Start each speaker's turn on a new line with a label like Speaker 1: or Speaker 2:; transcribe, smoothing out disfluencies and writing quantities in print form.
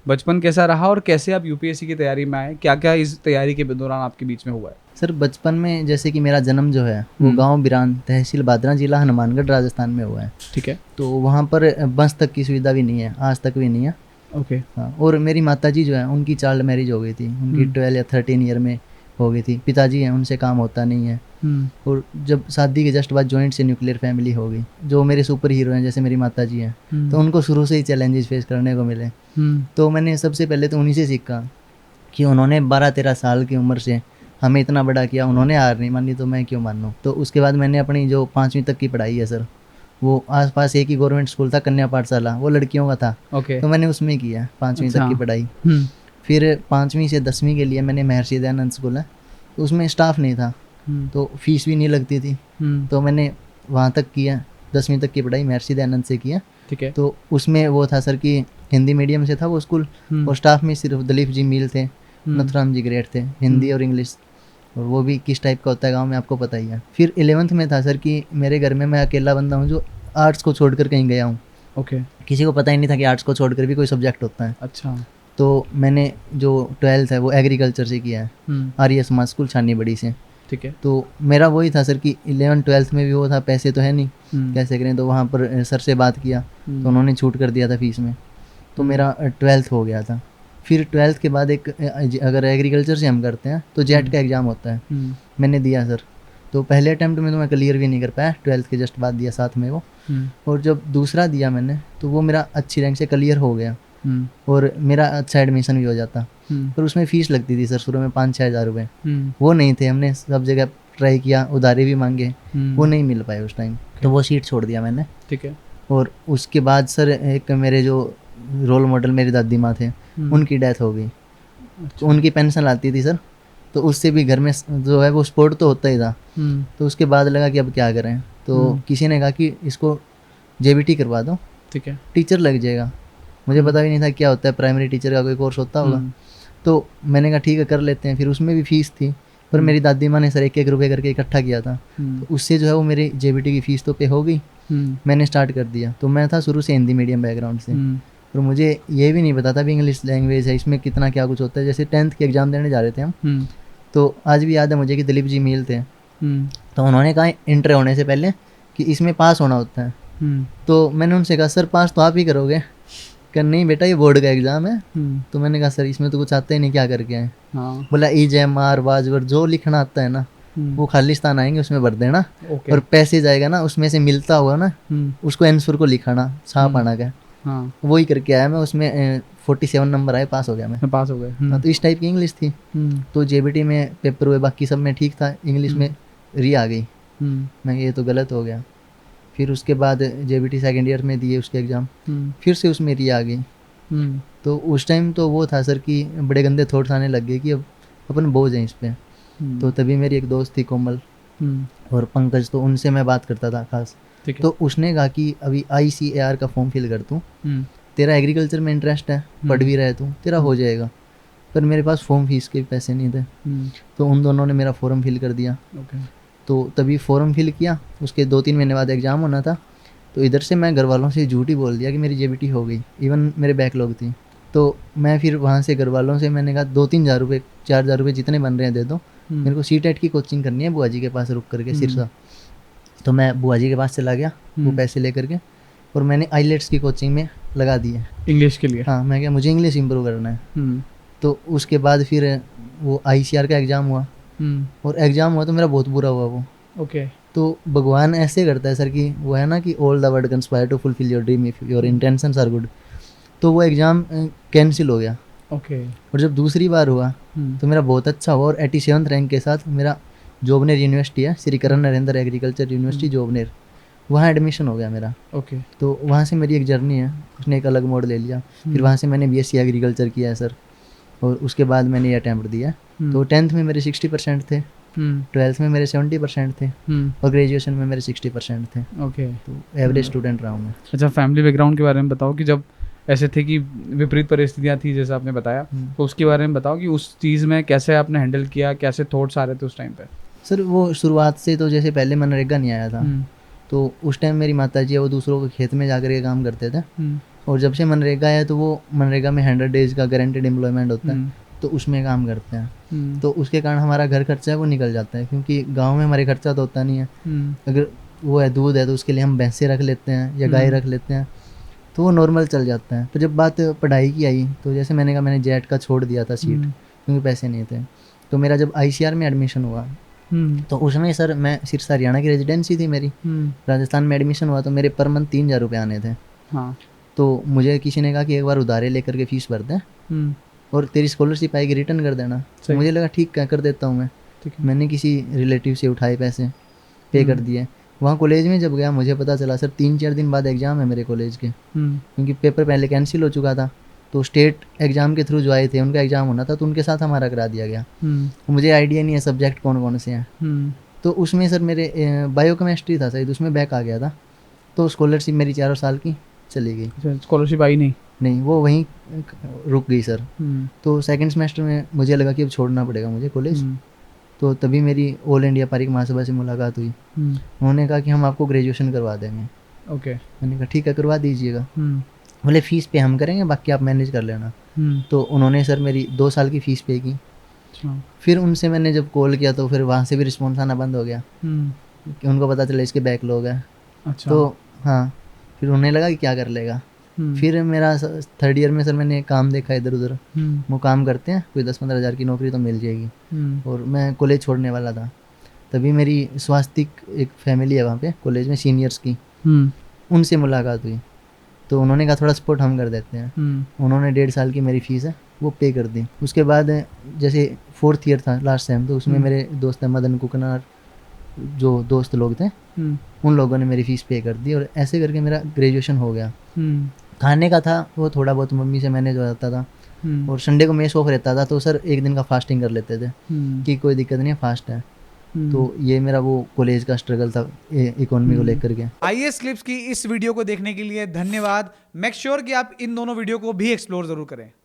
Speaker 1: बचपन कैसा रहा और कैसे आप यूपीएससी की तैयारी में आए, क्या क्या इस तैयारी के दौरान आपके बीच में हुआ है?
Speaker 2: सर बचपन में जैसे कि मेरा जन्म जो है वो गांव बिरान, तहसील बादरा, जिला हनुमानगढ़, राजस्थान में हुआ है।
Speaker 1: ठीक है।
Speaker 2: तो वहाँ पर बस तक की सुविधा भी नहीं है, आज तक भी नहीं है।
Speaker 1: ओके।
Speaker 2: हाँ, और मेरी माताजी जो है उनकी चाइल्ड मैरिज हो गई थी, उनकी 12 या 13 ईयर में हो गई थी। पिताजी हैं, उनसे काम होता नहीं है। और जब शादी के जस्ट बाद जॉइंट से न्यूक्लियर फैमिली हो गई, जो मेरे सुपर हीरो हैं जैसे मेरी माताजी हैं, तो उनको शुरू से ही चैलेंजेस फेस करने को मिले। तो मैंने सबसे पहले तो उन्हीं से सीखा कि उन्होंने 12-13 साल की उम्र से हमें इतना बड़ा किया, उन्होंने हार नहीं मानी तो मैं क्यों मानूं। तो उसके बाद मैंने अपनी जो 5वीं तक की पढ़ाई है सर, वो आसपास एक ही गवर्नमेंट स्कूल था, कन्या पाठशाला, वो लड़कियों का था।
Speaker 1: ओके।
Speaker 2: तो मैंने उसमें किया 5वीं तक की पढ़ाई। फिर 5वीं से 10वीं के लिए मैंने महर्षि दयानंद स्कूल है, तो उसमें स्टाफ नहीं था, तो फीस भी नहीं लगती थी। तो मैंने वहाँ तक किया, 10वीं तक की पढ़ाई महर्षि दयानंद से किया।
Speaker 1: ठीक है।
Speaker 2: तो उसमें वो था सर कि हिंदी मीडियम से था वो स्कूल, और स्टाफ में सिर्फ दलीप जी मील थे, नथुराम जी ग्रेट थे, हिंदी और इंग्लिश, और वो भी किस टाइप का होता है गांव में आपको पता ही है। फिर 11th में था सर कि मेरे घर में मैं अकेला बंदा हूँ जो आर्ट्स को छोड़कर कहीं गया हूँ।
Speaker 1: ओके।
Speaker 2: किसी को पता ही नहीं था कि आर्ट्स को छोड़कर भी कोई सब्जेक्ट होता है।
Speaker 1: अच्छा।
Speaker 2: तो मैंने जो 12th है वो एग्रीकल्चर से किया है, आर्य समाज स्कूल छानी बड़ी से।
Speaker 1: ठीक है।
Speaker 2: तो मेरा वही था सर कि 11th-12th में भी वो था, पैसे तो है नहीं, कैसे करें। तो वहाँ पर सर से बात किया तो उन्होंने छूट कर दिया था फीस में, तो मेरा 12th हो गया था। फिर 12th के बाद एक, अगर एग्रीकल्चर से हम करते हैं तो जेट का एग्ज़ाम होता है, मैंने दिया सर। तो पहले अटैम्प्ट में तो मैं क्लियर भी नहीं कर पाया, 12th के जस्ट बाद दिया, साथ में वो। और जब दूसरा दिया मैंने तो वो मेरा अच्छी रैंक से क्लियर हो गया, और मेरा अच्छा एडमिशन भी हो जाता। पर उसमें फ़ीस लगती थी सर, शुरू में 5-6 हज़ार रुपये, वो नहीं थे। हमने सब जगह ट्राई किया, उधारी भी मांगे, वो नहीं मिल पाए उस टाइम, तो वो सीट छोड़ दिया मैंने।
Speaker 1: ठीक है।
Speaker 2: और उसके बाद सर एक मेरे जो रोल मॉडल मेरी दादी माँ थे, उनकी डेथ हो गई। तो उनकी पेंशन आती थी सर, तो उससे भी घर में जो है वो सपोर्ट तो होता ही था। तो उसके बाद लगा कि अब क्या करें, तो किसी ने कहा कि इसको जेबीटी करवा दो,
Speaker 1: ठीक है,
Speaker 2: टीचर लग जाएगा। मुझे पता भी नहीं था क्या होता है, प्राइमरी टीचर का कोई कोर्स होता होगा। तो मैंने कहा ठीक है कर लेते हैं। फिर उसमें भी फीस थी, पर मेरी दादी माँ ने सर 1-1 रुपये करके इकट्ठा किया था, तो उससे जो है वो मेरी जेबीटी की फ़ीस तो पे हो गई। मैंने स्टार्ट कर दिया। तो मैं था शुरू से हिंदी मीडियम बैकग्राउंड से, और मुझे ये भी नहीं पता था भी इंग्लिश लैंग्वेज है, इसमें कितना क्या कुछ होता है। जैसे 10th के एग्ज़ाम देने जा रहे थे हम, तो आज भी याद है मुझे कि दिलीप जी मील थे, तो उन्होंने कहा इंटर होने से पहले कि इसमें पास होना होता है। तो मैंने उनसे कहा सर पास तो आप ही करोगे? कहा नहीं बेटा ये बोर्ड का एग्ज़ाम है। तो मैंने कहा सर इसमें तो कुछ आता ही नहीं, क्या करके आए? बोला EJMR वाजवर जो लिखना आता है ना वो खालिस्तान आएंगे उसमें भर देना, और पैसे जाएगा ना उसमें से मिलता हुआ ना उसको आंसर को लिखाना, छाप आना का। वही करके आया मैं, उसमें 47 नंबर आए, पास हो गया मैं,
Speaker 1: पास हो गए।
Speaker 2: तो इस टाइप की इंग्लिश थी। तो जेबीटी में पेपर हुए, बाकी सब में ठीक था, इंग्लिश में री आ गई। मैं ये तो गलत हो गया। फिर उसके बाद जेबीटी सेकेंड ईयर में दिए उसके एग्ज़ाम, फिर से उसमें री आ गई। तो उस टाइम तो वो था सर कि बड़े गंदे थॉट्स आने लग गए कि अब अपन बोझ हैं इस पर। तो तभी मेरी एक दोस्त थी कोमल और पंकज, तो उनसे मैं बात करता था खास। तो उसने कहा कि अभी ICAR का फॉर्म फिल कर तू, तेरा एग्रीकल्चर में इंटरेस्ट है, पढ़ भी रहे तू, तेरा हो जाएगा। पर मेरे पास फॉर्म फीस के पैसे नहीं थे, तो उन दोनों ने मेरा फॉर्म फिल कर दिया। तो तभी फॉर्म फिल किया, उसके 2-3 महीने बाद एग्ज़ाम होना था। तो इधर से मैं घर वालों से झूठ ही बोल दिया कि मेरी जेबीटी हो गई, इवन मेरे बैकलॉग थी। तो मैं फिर वहाँ से घर वालों से मैंने कहा 2-3 हज़ार रुपये, 4 हज़ार रुपये जितने बन रहे हैं दे दो, मेरे को CTET की कोचिंग करनी है बुआ जी के पास रुक करके, सिरसा। तो मैं बुआ जी के पास चला गया वो पैसे ले करके, और मैंने IELTS की कोचिंग में लगा दी है
Speaker 1: इंग्लिश के लिए।
Speaker 2: हाँ, मैं क्या मुझे इंग्लिश इंप्रूव करना है। तो उसके बाद फिर वो ICAR का एग्ज़ाम हुआ, और एग्ज़ाम हुआ तो मेरा बहुत बुरा हुआ वो।
Speaker 1: ओके।
Speaker 2: तो भगवान ऐसे करता है सर कि वो है ना कि all the world conspire to fulfil your dream if your intentions are good. तो वो एग्ज़ाम कैंसिल हो गया।
Speaker 1: ओके।
Speaker 2: और जब दूसरी बार हुआ तो मेरा बहुत अच्छा हुआ, और 87th रैंक के साथ मेरा जोबनेर यूनिवर्सिटी है, श्री करण नरेंद्र एग्रीकल्चर यूनिवर्सिटी जोबनेर, वहाँ एडमिशन हो गया मेरा।
Speaker 1: ओके।
Speaker 2: तो वहाँ से मेरी एक जर्नी है, उसने एक अलग मोड़ ले लिया। फिर वहाँ से मैंने BSc एग्रीकल्चर किया है सर, और उसके बाद मैंने ये अटैम्प्ट दिया। तो 10th में मेरे 60% थे, 12th में मेरे 70% थे, और ग्रेजुएशन में मेरे 60% थे।
Speaker 1: ओके।
Speaker 2: तो एवरेज स्टूडेंट रहा हूँ मैं।
Speaker 1: अच्छा, फैमिली बैकग्राउंड के बारे में बताओ कि जब ऐसे थे कि विपरीत परिस्थितियाँ थी जैसे आपने बताया, तो उसके बारे में बताओ कि उस चीज़ में कैसे आपने हैंडल किया, कैसे थॉट्स आ रहे थे उस टाइम पे?
Speaker 2: सर वो शुरुआत से तो जैसे पहले मनरेगा नहीं आया था, तो उस टाइम मेरी माताजी है वो दूसरों के खेत में जाकर के काम करते थे। और जब से मनरेगा है तो वो मनरेगा में 100 डेज का गारंटेड एम्प्लॉयमेंट होता है,
Speaker 1: हम्म,
Speaker 2: तो उसमें काम करते हैं।
Speaker 1: हम्म,
Speaker 2: तो उसके कारण हमारा घर खर्चा है वो निकल जाता है, क्योंकि गांव में हमारे खर्चा तो होता नहीं है।
Speaker 1: हम्म,
Speaker 2: अगर वो है दूध है तो उसके लिए हम भैंसें रख लेते हैं या गाय रख लेते हैं, तो वो नॉर्मल चल जाता है। तो जब बात पढ़ाई की आई तो जैसे मैंने कहा मैंने जेट का छोड़ दिया था सीट, क्योंकि पैसे नहीं थे। तो मेरा जब ICR में एडमिशन हुआ तो उसमें सर मैं सिरसा हरियाणा की रेजिडेंसी थी मेरी, राजस्थान में एडमिशन हुआ तो मेरे पर मंथ 3,000 रुपये आने थे।
Speaker 1: हाँ,
Speaker 2: तो मुझे किसी ने कहा कि एक बार उधारे लेकर के फीस भर दें और तेरी स्कॉलरशिप आएगी रिटर्न कर देना।
Speaker 1: सही।
Speaker 2: मुझे लगा ठीक है कर देता हूँ मैं।
Speaker 1: ठीक है।
Speaker 2: मैंने किसी रिलेटिव से उठाए पैसे, पे कर दिए। वहाँ कॉलेज में जब गया मुझे पता चला सर 3-4 दिन बाद एग्ज़ाम है मेरे कॉलेज के, क्योंकि पेपर पहले कैंसिल हो चुका था। तो स्टेट एग्ज़ाम के थ्रू जो आए थे उनका एग्ज़ाम होना था, तो उनके साथ हमारा करा दिया गया। मुझे आइडिया नहीं है सब्जेक्ट कौन कौन से हैं। तो उसमें सर मेरे बायोकेमिस्ट्री था शायद, उसमें बैक आ गया था। तो स्कॉलरशिप मेरी 4 साल की चली गई।
Speaker 1: स्कॉलरशिप आई नहीं?
Speaker 2: नहीं, वो वहीं रुक गई सर। तो सेकंड सेमेस्टर में मुझे लगा कि अब छोड़ना पड़ेगा मुझे कॉलेज। तो तभी मेरी ऑल इंडिया पारिक महासभा से मुलाकात हुई। उन्होंने कहा कि हम आपको ग्रेजुएशन करवा देंगे।
Speaker 1: ओके।
Speaker 2: मैंने कहा ठीक है करवा दीजिएगा। बोले फीस पे हम करेंगे, बाकी आप मैनेज कर लेना। तो उन्होंने सर मेरी 2 साल की फ़ीस पे की। फिर उनसे मैंने जब कॉल किया तो फिर वहाँ से भी रिस्पॉन्स आना बंद हो गया, कि उनको पता चला इसके बैकलॉग है।
Speaker 1: अच्छा।
Speaker 2: तो हाँ, फिर उन्हें लगा कि क्या कर लेगा। फिर मेरा 3rd ईयर में सर मैंने काम देखा इधर उधर, वो काम करते हैं कोई 10-15 हज़ार की नौकरी तो मिल जाएगी। और मैं कॉलेज छोड़ने वाला था, तभी मेरी स्वास्तिक एक फैमिली है वहाँ पे कॉलेज में सीनियर्स की, उनसे मुलाकात हुई। तो उन्होंने कहा थोड़ा सपोर्ट हम कर देते हैं। उन्होंने 1.5 साल की मेरी फ़ीस है वो पे कर दी। उसके बाद जैसे 4th ईयर था लास्ट सेम, तो उसमें मेरे दोस्त मदन कुकनार जो दोस्त लोग थे, उन लोगों ने मेरी फ़ीस पे कर दी और ऐसे करके मेरा ग्रेजुएशन हो गया। खाने का था वो थोड़ा बहुत मम्मी से मैनेज हो जाता था, और संडे को मेस ऑफ रहता था तो सर एक दिन का फास्टिंग कर लेते थे कि कोई दिक्कत नहीं है, फास्ट है। तो ये मेरा वो कॉलेज का स्ट्रगल था इकोनॉमी को लेकर के।
Speaker 3: IAS क्लिप्स की इस वीडियो को देखने के लिए धन्यवाद। मेक श्योर कि आप इन दोनों वीडियो को भी एक्सप्लोर जरूर करें।